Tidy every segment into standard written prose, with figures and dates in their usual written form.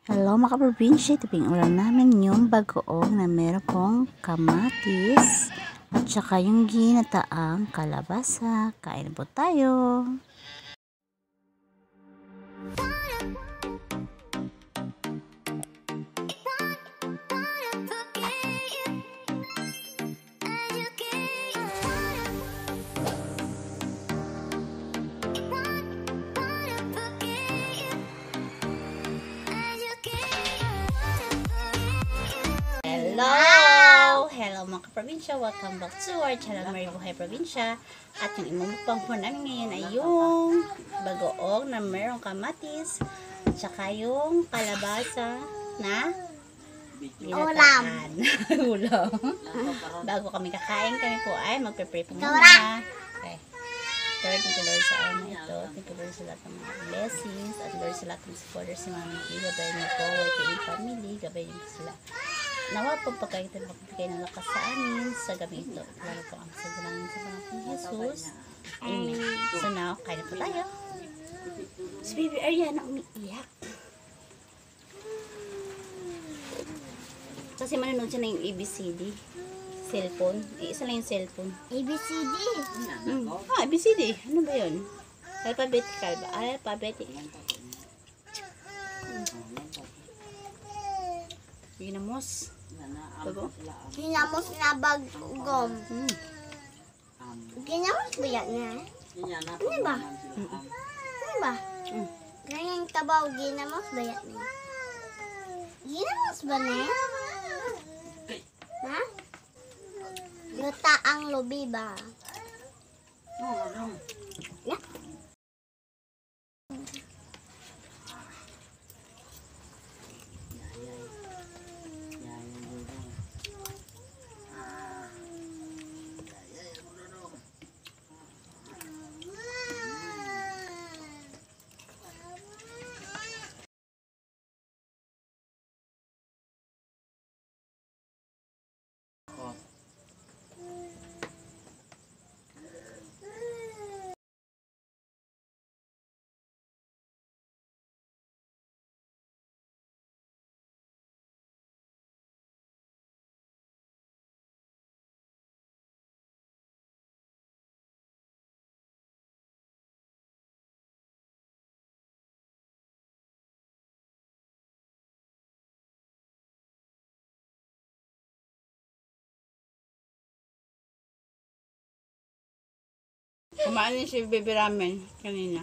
Hello mga kaprobinsya, tiping ulam namin yung bagoong na meron pong kamatis at saka yung ginataang kalabasa. Kain po tayo! Hello mga kaprobinsya, welcome back to our channel Mary Buhay Probinsya. At yung imumukbang po namin ngayon ay yung bagoong na merong kamatis at saka yung kalabasa na ginataan. Ulam. Bago kami kakain, kami po ay magpe-pray po muna. Okay. Lord, thank you Lord sa araw na ito. Thank you Lord sa lahat ng mga blessings at Lord sa lahat ng supporters si Mami G. Gabayin niyo po, YKA family, gabayin niyo po sila. Nawa po pagkakitin magbigay ng lakas sa amin sa gabi ito. Lalo po ang sadalangin sa mga ng Jesus. Amen. So now, kain na po tayo. Si Baby Ariana umiiyak. Kasi manonood siya na yung ABCD. Cellphone. Isa lang yung cellphone. ABCD? ABCD. Ano ba yun? Alphabetical ba? Alphabetical. Ginamos. Ginamos na bagom. Ginamos ba yan na? Ano ba? Ano ba? Ganyan tabaw, ginamos ba yan na? Ginamos ba na? Ha? Yuta ang lubi ba? Yeah. Kumain niya si Baby Ramen kanina.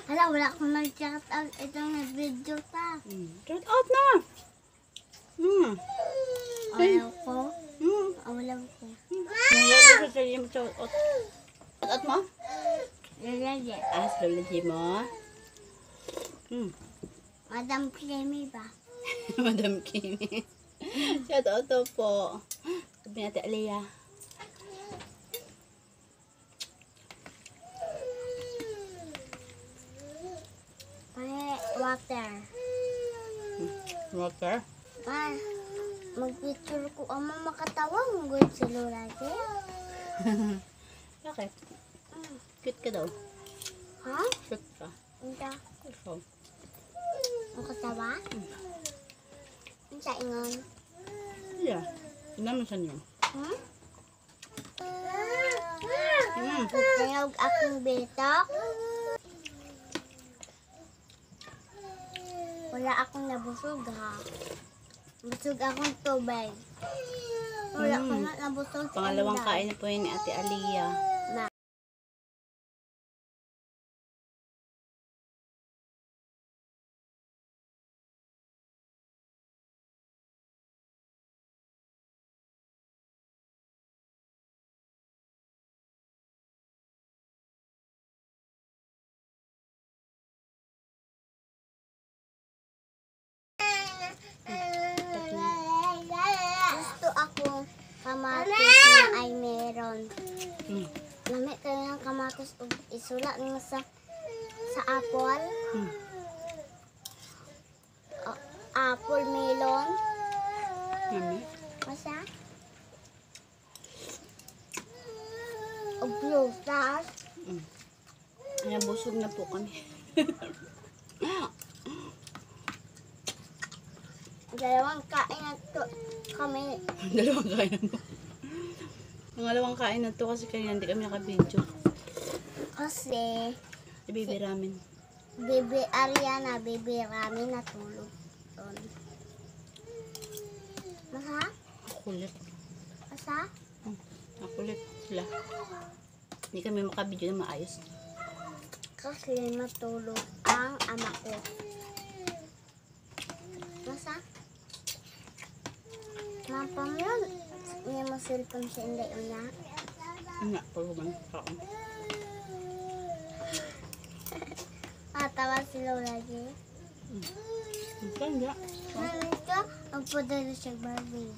Hala, wala akong mag-chat out. Itong nag-video pa. Shout out na! Awalaw ko. Awalaw ko. Nangyari sa yung shout out. Shout out mo? Lalagyan. Astrology mo. Madam Clemmy ba? Madam Kimi. Shout out to po. Sabi natin Alea. Water. Water? Mag-picture ko ang mga makatawang good sa lurate. Bakit? Cute ka daw. Ha? Cute ka. Hindi. Ikaw. Makatawa? Ang sa ingon? Yeah. Naman siya niyo. Kayag akong bitok. Wala akong nabusog ha. Busog akong tubig. Wala akong nabusog. Pangalawang kain na po yun ni Ate Aliyah. Gusto ako kamatis na ay meron. Lamit kayo ng kamatis o isula nga sa apple. Apple melon. Mami. Masa? O blutas. Ayan, busog na po kami. Dalawang kain na to kami. Dalawang kain mo. Pangalawang kain na to kasi kaya hindi kami nakabidyo. Kasi Baby ramen. Baby Ariana, Baby Rami natulog doon. Masa? Kulit. Masa? Nakulit sila. Hindi kami makabidyo na maayos. Kasi matulog ang ama ko. Masa? Mapam yun. Hindi mo cellphone siya hindi una. Nga, pagkuman. Kaon. Matawa si Lola G. Kaya. Mami ko, magpadala siya Barbie.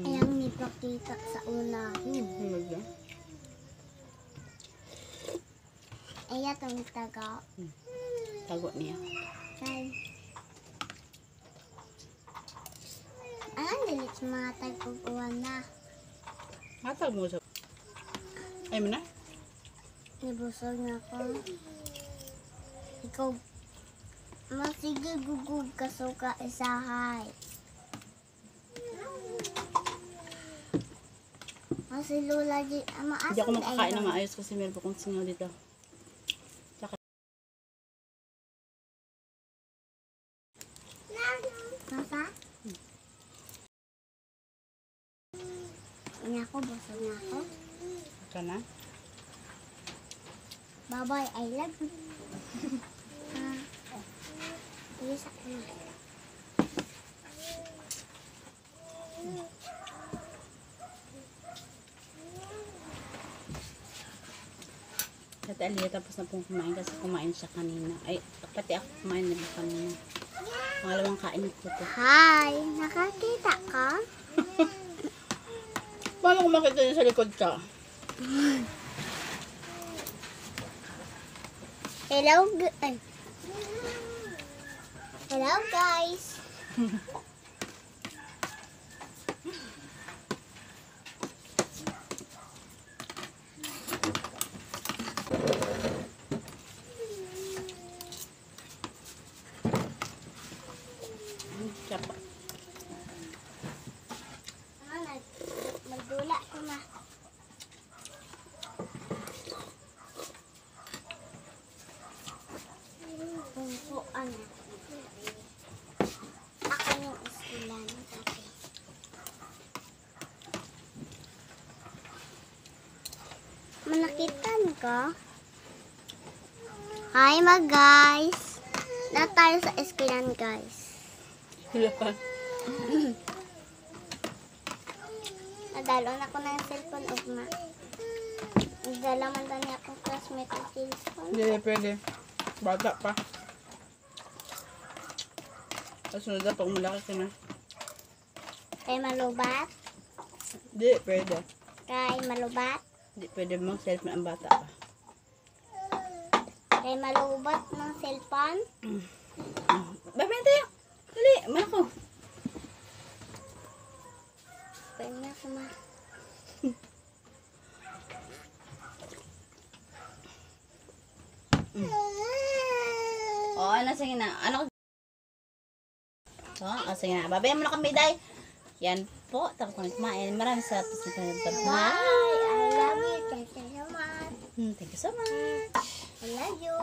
Ayang nipakita sa una. Hindi. Iya tong taga. Tago niya. Kay. Anong dilit sa mga tagpupuan na? Matag mo sa... Ay mo na? Nibusog na ako. Ikaw, masige gugug ka suka isahay. Kasi Lola G, maasin Hindi ako makakain na maayos kasi meron po kong singaw dito. Masa? Ini ako, busog na ako. Ika na? Bye-bye, I love you. Yes, ako na. At Aliyah tapos na pong kumain kasi kumain siya kanina. Ay, pati ako kumain na ba kanina. Pangalawang kain na po to. Hi! Nakakita ka? Paano kung makita niya sa likod ka? Hello, Hello, guys! Siapa? Magdula ko na. Pumpuan. Ako yung iskilan. Okay. Manakitan ka? Hi mga guys! Na tayo sa iskilan guys. Sila pa. Nadalo na ko na yung cellphone of ma. Nadala man na niya akong classmate ng cellphone. Hindi, pwede. Bata pa. Kasunod na pag malaki ka na. Kay malubat. Hindi, pwede. Kay malubat. Hindi, pwede mag-cellphone ang bata pa. Kay malubat ng cellphone. Babay tayo! Dali, malako. Pwede na sama. O, ano, sige na. Ano? O, sige na. Babayan mo na kami, day. Yan po. Tapos kami kumain. Maraming salamat sa panonood. Bye! I love you. Thank you so much. Thank you so much. I love you.